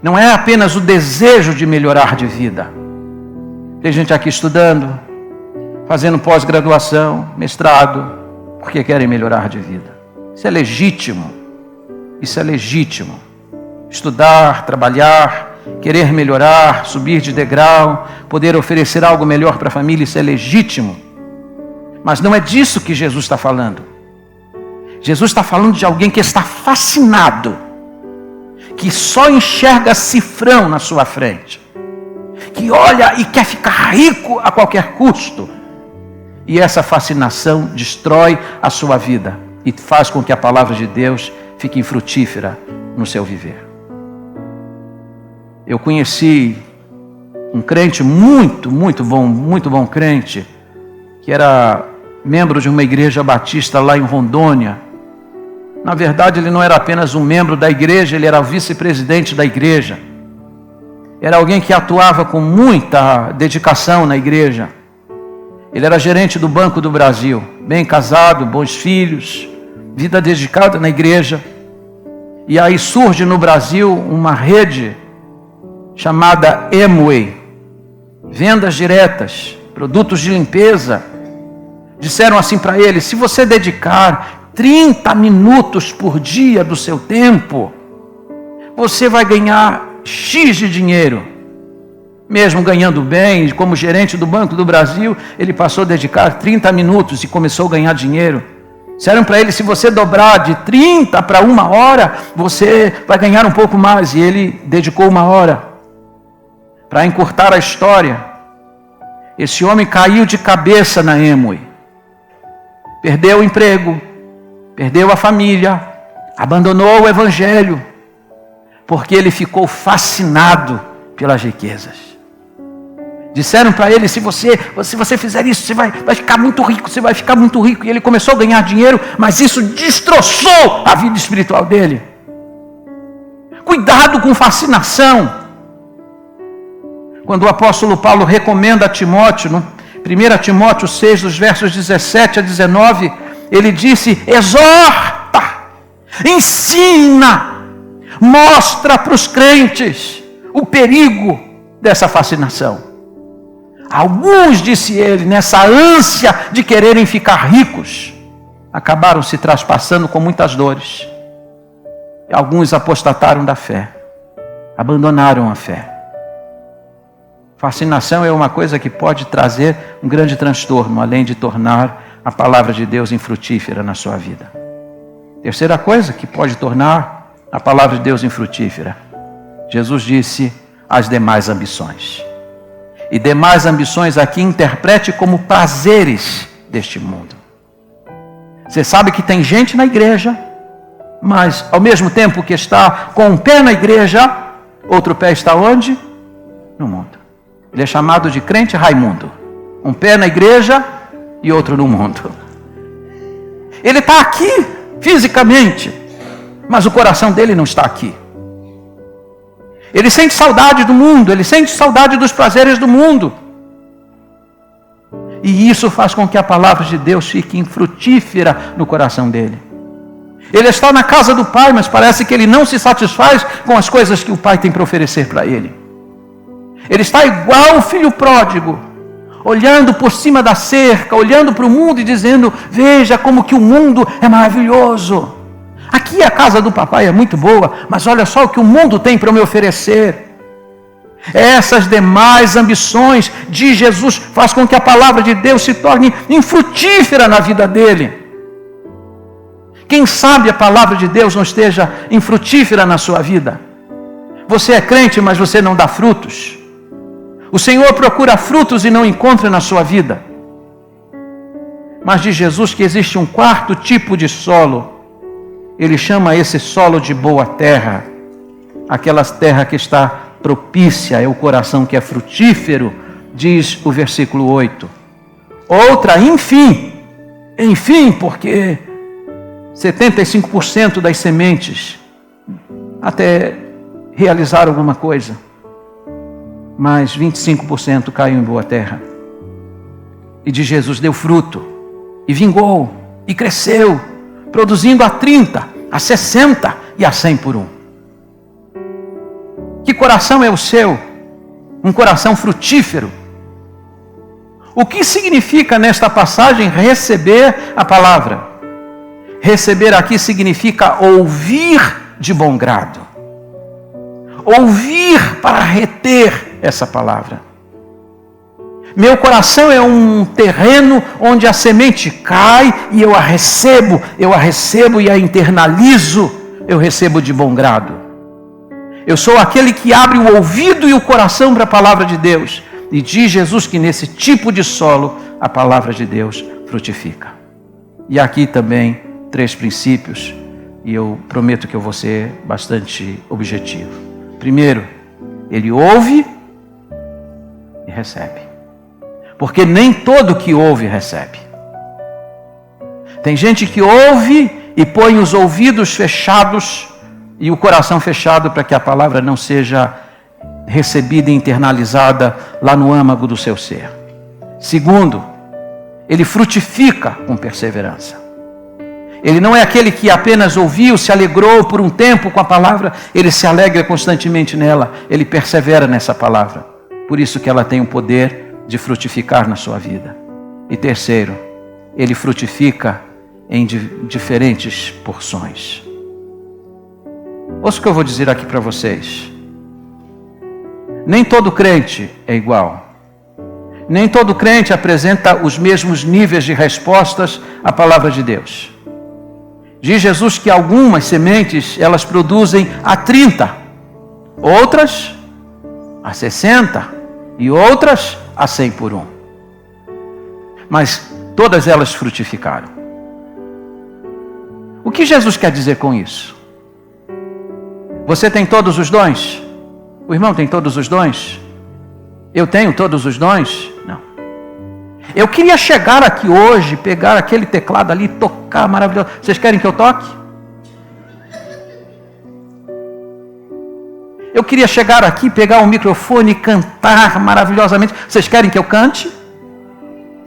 [SPEAKER 1] Não é apenas o desejo de melhorar de vida. Tem gente aqui estudando, fazendo pós-graduação, mestrado, porque querem melhorar de vida. Isso é legítimo. Isso é legítimo. Estudar, trabalhar, querer melhorar, subir de degrau, poder oferecer algo melhor para a família, isso é legítimo. Mas não é disso que Jesus está falando. Jesus está falando de alguém que está fascinado, que só enxerga cifrão na sua frente, que olha e quer ficar rico a qualquer custo. E essa fascinação destrói a sua vida e faz com que a palavra de Deus fique infrutífera no seu viver. Eu conheci um crente muito bom crente, que era membro de uma igreja batista lá em Rondônia. Na verdade, ele não era apenas um membro da igreja, ele era vice-presidente da igreja. Era alguém que atuava com muita dedicação na igreja. Ele era gerente do Banco do Brasil, bem casado, bons filhos, vida dedicada na igreja. E aí surge no Brasil uma rede chamada Amway, vendas diretas, produtos de limpeza. Disseram assim para ele: se você dedicar 30 minutos por dia do seu tempo, você vai ganhar X de dinheiro. Mesmo ganhando bem, como gerente do Banco do Brasil, ele passou a dedicar 30 minutos e começou a ganhar dinheiro. Disseram para ele: se você dobrar de 30 para 1 hora, você vai ganhar um pouco mais. E ele dedicou 1 hora. Para encurtar a história, esse homem caiu de cabeça na Amway. Perdeu o emprego, perdeu a família, abandonou o evangelho, porque ele ficou fascinado pelas riquezas. Disseram para ele: se você fizer isso, você vai ficar muito rico, você vai ficar muito rico. E ele começou a ganhar dinheiro, mas isso destroçou a vida espiritual dele. Cuidado com fascinação. Quando o apóstolo Paulo recomenda a Timóteo, no 1 Timóteo 6, dos versos 17 a 19, ele disse: exorta, ensina, mostra para os crentes o perigo dessa fascinação. Alguns, disse ele, nessa ânsia de quererem ficar ricos, acabaram se traspassando com muitas dores. E alguns apostataram da fé, abandonaram a fé. Fascinação é uma coisa que pode trazer um grande transtorno, além de tornar a palavra de Deus infrutífera na sua vida. Terceira coisa que pode tornar a palavra de Deus infrutífera. Jesus disse: as demais ambições. E demais ambições aqui interprete como prazeres deste mundo. Você sabe que tem gente na igreja, mas ao mesmo tempo que está com um pé na igreja, outro pé está onde? No mundo. Ele é chamado de crente Raimundo. Um pé na igreja e outro no mundo. Ele está aqui fisicamente, mas o coração dele não está aqui. Ele sente saudade do mundo, ele sente saudade dos prazeres do mundo. E isso faz com que a palavra de Deus fique infrutífera no coração dele. Ele está na casa do Pai, mas parece que ele não se satisfaz com as coisas que o Pai tem para oferecer para ele. Ele está igual o filho pródigo, olhando por cima da cerca, olhando para o mundo e dizendo: veja como que o mundo é maravilhoso. Aqui a casa do papai é muito boa, mas olha só o que o mundo tem para me oferecer. Essas demais ambições de Jesus faz com que a palavra de Deus se torne infrutífera na vida dele. Quem sabe a palavra de Deus não esteja infrutífera na sua vida. Você é crente, mas você não dá frutos. O Senhor procura frutos e não encontra na sua vida. Mas diz Jesus que existe um quarto tipo de solo. Ele chama esse solo de boa terra. Aquela terra que está propícia, é o coração que é frutífero, diz o versículo 8. Outra, enfim, porque 75% das sementes até realizaram alguma coisa, mas 25% caiu em boa terra. E de Jesus deu fruto. e vingou, e cresceu, produzindo a 30, a 60 e a 100 por um. Que coração é o seu? Um coração frutífero. O que significa nesta passagem receber a palavra? Receber aqui significa ouvir de bom grado. Ouvir para reter essa palavra. Meu coração é um terreno onde a semente cai e eu a recebo e a internalizo, eu recebo de bom grado. Eu sou aquele que abre o ouvido e o coração para a palavra de Deus. E diz Jesus que nesse tipo de solo a palavra de Deus frutifica. E aqui também 3 princípios, e eu prometo que eu vou ser bastante objetivo. Primeiro, ele ouve e recebe. Porque nem todo que ouve recebe. Tem gente que ouve e põe os ouvidos fechados e o coração fechado para que a palavra não seja recebida e internalizada lá no âmago do seu ser. Segundo, ele frutifica com perseverança. Ele não é aquele que apenas ouviu, se alegrou por um tempo com a palavra, ele se alegra constantemente nela, ele persevera nessa palavra. Por isso que ela tem o poder de frutificar na sua vida. E terceiro, ele frutifica em diferentes porções. Ouça o que eu vou dizer aqui para vocês. Nem todo crente é igual. Nem todo crente apresenta os mesmos níveis de respostas à palavra de Deus. Diz Jesus que algumas sementes, elas produzem a 30, outras a 60 e outras a 100 por um. Mas todas elas frutificaram. O que Jesus quer dizer com isso? Você tem todos os dons? O irmão tem todos os dons? Eu tenho todos os dons? Não. Eu queria chegar aqui hoje, pegar aquele teclado ali, tocar maravilhoso. Vocês querem que eu toque? Eu queria chegar aqui, pegar o microfone e cantar maravilhosamente. Vocês querem que eu cante?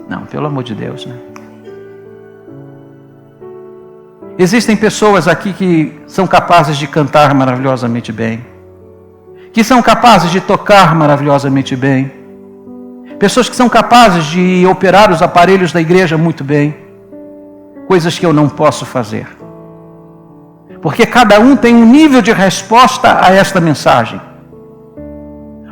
[SPEAKER 1] Não, pelo amor de Deus, né? Existem pessoas aqui que são capazes de cantar maravilhosamente bem, que são capazes de tocar maravilhosamente bem, pessoas que são capazes de operar os aparelhos da igreja muito bem, coisas que eu não posso fazer, porque cada um tem um nível de resposta a esta mensagem.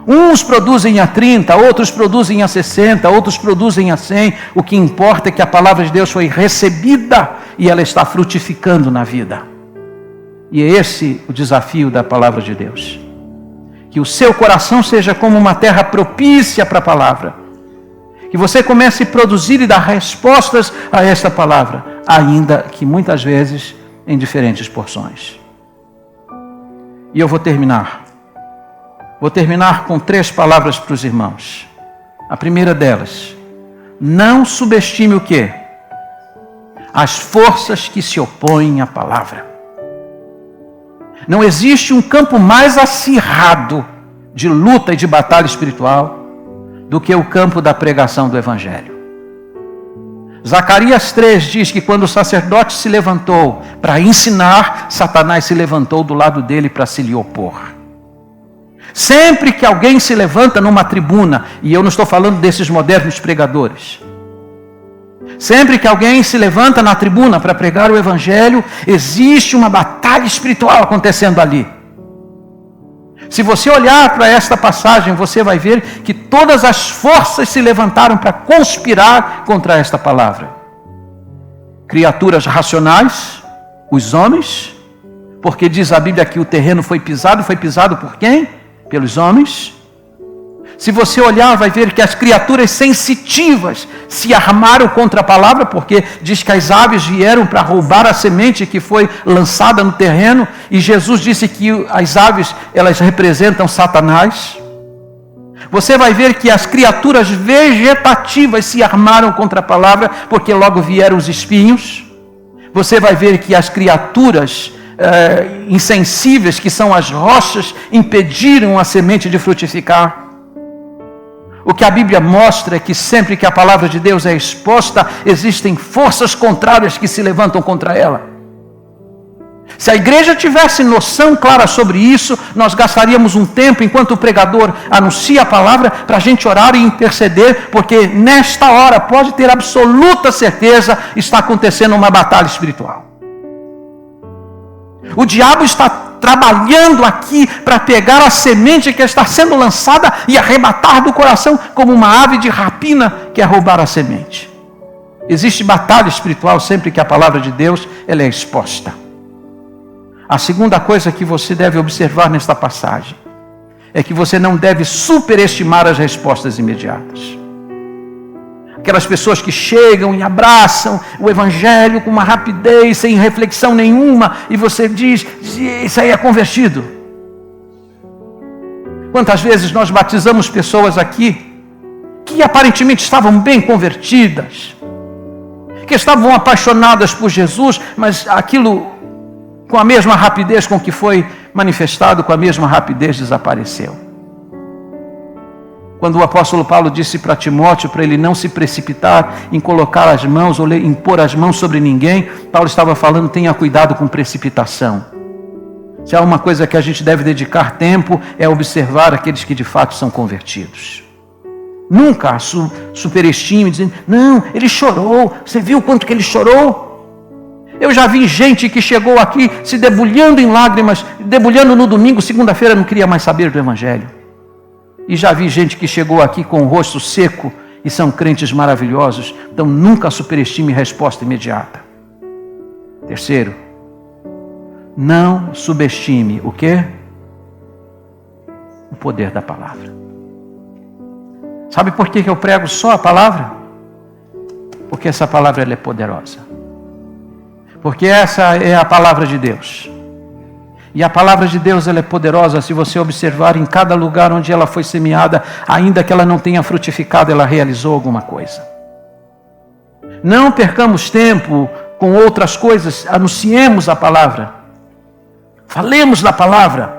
[SPEAKER 1] Uns produzem a 30, outros produzem a 60, outros produzem a 100. O que importa é que a palavra de Deus foi recebida e ela está frutificando na vida. E é esse o desafio da palavra de Deus. Que o seu coração seja como uma terra propícia para a palavra. Que você comece a produzir e dar respostas a esta palavra, ainda que muitas vezes em diferentes porções. E eu vou terminar. Vou terminar com 3 palavras para os irmãos. A primeira delas: não subestime o quê? As forças que se opõem à palavra. Não existe um campo mais acirrado de luta e de batalha espiritual do que o campo da pregação do Evangelho. Zacarias 3 diz que quando o sacerdote se levantou para ensinar, Satanás se levantou do lado dele para se lhe opor. Sempre que alguém se levanta numa tribuna, e eu não estou falando desses modernos pregadores, sempre que alguém se levanta na tribuna para pregar o Evangelho, existe uma batalha espiritual acontecendo ali. Se você olhar para esta passagem, você vai ver que todas as forças se levantaram para conspirar contra esta palavra. Criaturas racionais, os homens, porque diz a Bíblia que o terreno foi pisado por quem? Pelos homens. Se você olhar, vai ver que as criaturas sensitivas se armaram contra a palavra, porque diz que as aves vieram para roubar a semente que foi lançada no terreno, e Jesus disse que as aves, elas representam Satanás. Você vai ver que as criaturas vegetativas se armaram contra a palavra, porque logo vieram os espinhos. Você vai ver que as criaturas insensíveis, que são as rochas, impediram a semente de frutificar. O que a Bíblia mostra é que sempre que a palavra de Deus é exposta, existem forças contrárias que se levantam contra ela. Se a igreja tivesse noção clara sobre isso, nós gastaríamos um tempo enquanto o pregador anuncia a palavra para a gente orar e interceder, porque nesta hora, pode ter absoluta certeza, está acontecendo uma batalha espiritual. O diabo está trabalhando aqui para pegar a semente que está sendo lançada e arrebatar do coração como uma ave de rapina que é roubar a semente. Existe batalha espiritual sempre que a palavra de Deus ela é exposta. A segunda coisa que você deve observar nesta passagem é que você não deve superestimar as respostas imediatas. Aquelas pessoas que chegam e abraçam o Evangelho com uma rapidez, sem reflexão nenhuma, e você diz, isso aí é convertido. Quantas vezes nós batizamos pessoas aqui, que aparentemente estavam bem convertidas, que estavam apaixonadas por Jesus, mas aquilo, com a mesma rapidez com que foi manifestado, com a mesma rapidez desapareceu. Quando o apóstolo Paulo disse para Timóteo, para ele não se precipitar em colocar as mãos ou impor as mãos sobre ninguém, Paulo estava falando, tenha cuidado com precipitação. Se há uma coisa que a gente deve dedicar tempo, é observar aqueles que de fato são convertidos. Nunca superestime, dizendo, não, ele chorou, você viu quanto que ele chorou? Eu já vi gente que chegou aqui se debulhando em lágrimas, debulhando no domingo, segunda-feira não queria mais saber do Evangelho. E já vi gente que chegou aqui com o rosto seco e são crentes maravilhosos. Então nunca superestime resposta imediata. Terceiro, não subestime o quê? O poder da palavra. Sabe por que eu prego só a palavra? Porque essa palavra ela é poderosa. Porque essa é a palavra de Deus. E a palavra de Deus ela é poderosa se você observar em cada lugar onde ela foi semeada, ainda que ela não tenha frutificado, ela realizou alguma coisa. Não percamos tempo com outras coisas, anunciemos a palavra. Falemos da palavra,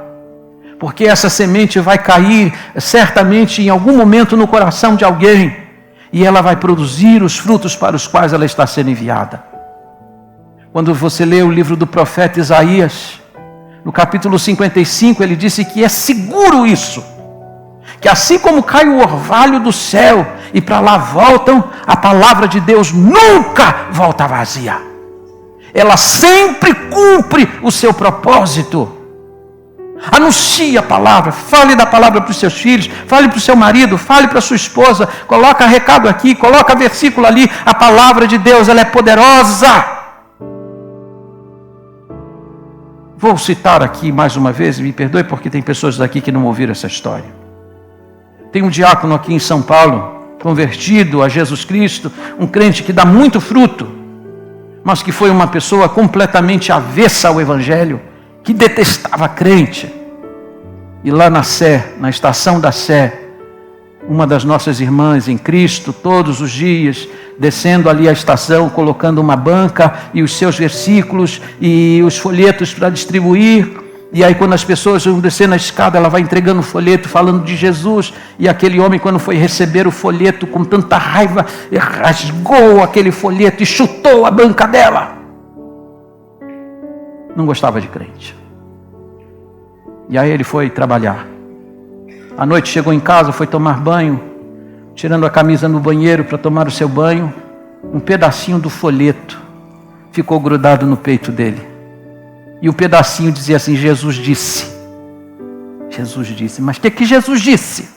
[SPEAKER 1] porque essa semente vai cair certamente em algum momento no coração de alguém, e ela vai produzir os frutos para os quais ela está sendo enviada. Quando você lê o livro do profeta Isaías, no capítulo 55, ele disse que é seguro isso, que assim como cai o orvalho do céu e para lá voltam, a palavra de Deus nunca volta vazia. Ela sempre cumpre o seu propósito. Anuncie a palavra, fale da palavra para os seus filhos, fale para o seu marido, fale para a sua esposa, coloca recado aqui, coloca versículo ali. A palavra de Deus ela é poderosa. Vou citar aqui mais uma vez, me perdoe porque tem pessoas aqui que não ouviram essa história. Tem um diácono aqui em São Paulo, convertido a Jesus Cristo, um crente que dá muito fruto, mas que foi uma pessoa completamente avessa ao Evangelho, que detestava crente. E lá na Sé, na estação da Sé, uma das nossas irmãs em Cristo, todos os dias, descendo ali a estação, colocando uma banca e os seus versículos e os folhetos para distribuir. E aí quando as pessoas vão descer na escada, ela vai entregando o folheto, falando de Jesus. E aquele homem, quando foi receber o folheto, com tanta raiva, rasgou aquele folheto e chutou a banca dela. Não gostava de crente. E aí ele foi trabalhar. À noite chegou em casa, foi tomar banho, tirando a camisa no banheiro para tomar o seu banho, um pedacinho do folheto ficou grudado no peito dele. E o pedacinho dizia assim, Jesus disse. Jesus disse, mas o que Jesus disse?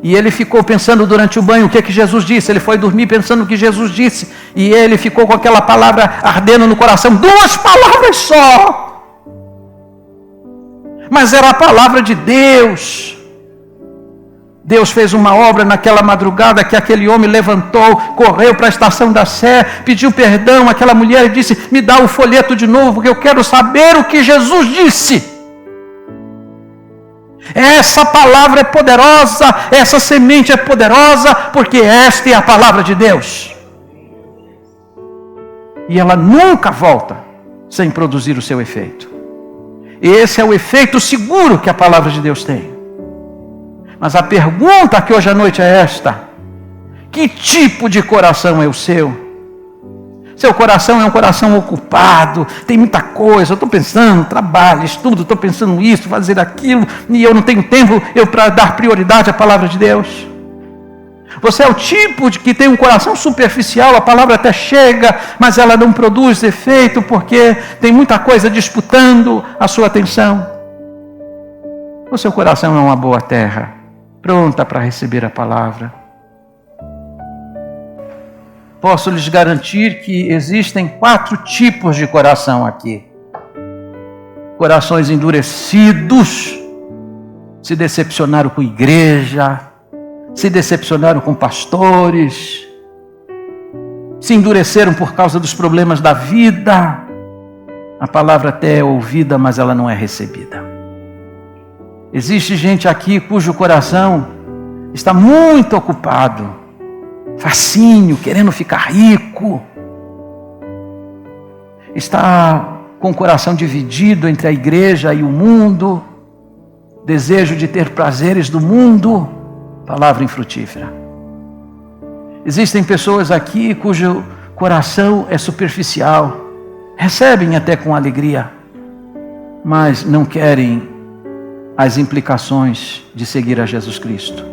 [SPEAKER 1] E ele ficou pensando durante o banho, o que Jesus disse? Ele foi dormir pensando o que Jesus disse. E ele ficou com aquela palavra ardendo no coração, 2 palavras só. Mas era a palavra de Deus. Deus fez uma obra naquela madrugada que aquele homem levantou, correu para a estação da Sé, pediu perdão àquela mulher e disse, me dá o folheto de novo, porque eu quero saber o que Jesus disse. Essa palavra é poderosa, essa semente é poderosa, porque esta é a palavra de Deus. E ela nunca volta sem produzir o seu efeito. Esse é o efeito seguro que a palavra de Deus tem. Mas a pergunta aqui hoje à noite é esta: que tipo de coração é o seu? Seu coração é um coração ocupado, tem muita coisa, eu estou pensando, trabalho, estudo, estou pensando isso, fazer aquilo, e eu não tenho tempo para dar prioridade à palavra de Deus. Você é o tipo de que tem um coração superficial, a palavra até chega, mas ela não produz efeito, porque tem muita coisa disputando a sua atenção. O seu coração é uma boa terra, pronta para receber a palavra. Posso lhes garantir que existem 4 tipos de coração aqui. Corações endurecidos, se decepcionaram com a igreja, se decepcionaram com pastores, se endureceram por causa dos problemas da vida. A palavra até é ouvida, mas ela não é recebida. Existe gente aqui cujo coração está muito ocupado, facinho, querendo ficar rico. Está com o coração dividido entre a igreja e o mundo, desejo de ter prazeres do mundo, palavra infrutífera. Existem pessoas aqui cujo coração é superficial, recebem até com alegria, mas não querem as implicações de seguir a Jesus Cristo.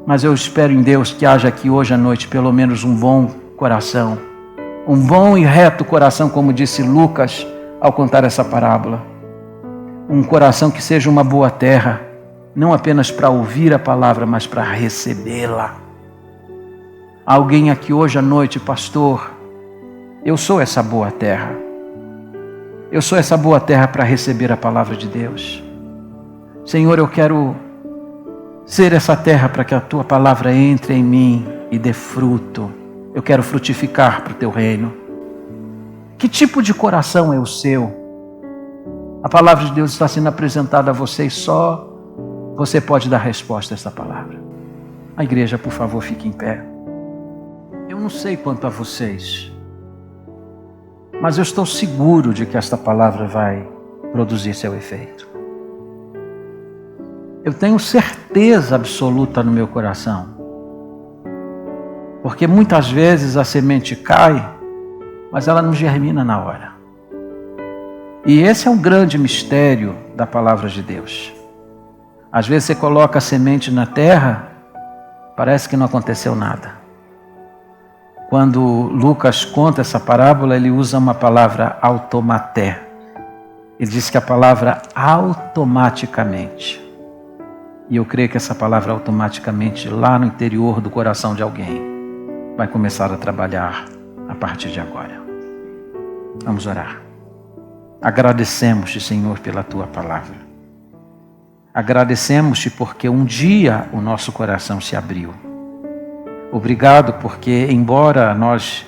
[SPEAKER 1] Mas eu espero em Deus que haja aqui hoje à noite pelo menos um bom coração, um bom e reto coração, como disse Lucas ao contar essa parábola. Um coração que seja uma boa terra, não apenas para ouvir a palavra, mas para recebê-la. Alguém aqui hoje à noite, pastor, eu sou essa boa terra. Eu sou essa boa terra para receber a palavra de Deus. Senhor, eu quero ser essa terra para que a tua palavra entre em mim e dê fruto. Eu quero frutificar para o teu reino. Que tipo de coração é o seu? A palavra de Deus está sendo apresentada a você e só você pode dar resposta a esta palavra. A igreja, por favor, fique em pé. Eu não sei quanto a vocês, mas eu estou seguro de que esta palavra vai produzir seu efeito. Eu tenho certeza absoluta no meu coração, porque muitas vezes a semente cai, mas ela não germina na hora. E esse é um grande mistério da palavra de Deus. Às vezes você coloca a semente na terra, parece que não aconteceu nada. Quando Lucas conta essa parábola, ele usa uma palavra automaté. Ele diz que a palavra automaticamente. E eu creio que essa palavra automaticamente, lá no interior do coração de alguém, vai começar a trabalhar a partir de agora. Vamos orar. Agradecemos-te, Senhor, pela tua palavra. Agradecemos-te porque um dia o nosso coração se abriu. Obrigado porque, embora nós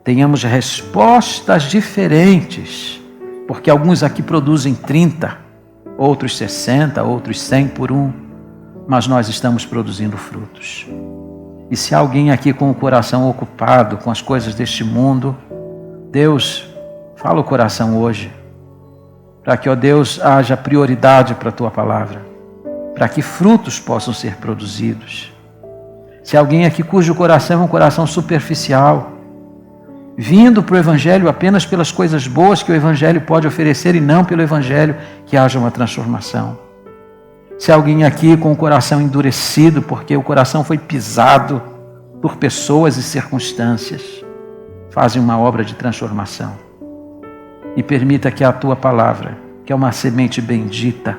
[SPEAKER 1] tenhamos respostas diferentes, porque alguns aqui produzem 30, outros 60, outros 100 por um, mas nós estamos produzindo frutos. E se alguém aqui com o coração ocupado com as coisas deste mundo, Deus, fala o coração hoje, para que, ó Deus, haja prioridade para a tua palavra, para que frutos possam ser produzidos. Se alguém aqui cujo coração é um coração superficial, vindo para o Evangelho apenas pelas coisas boas que o Evangelho pode oferecer e não pelo Evangelho, que haja uma transformação. Se alguém aqui com o coração endurecido, porque o coração foi pisado por pessoas e circunstâncias, faze uma obra de transformação. E permita que a tua palavra, que é uma semente bendita,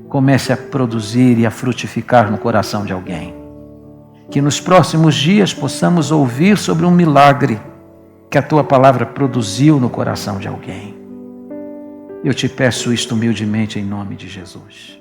[SPEAKER 1] comece a produzir e a frutificar no coração de alguém. Que nos próximos dias possamos ouvir sobre um milagre que a tua palavra produziu no coração de alguém. Eu te peço isto humildemente em nome de Jesus.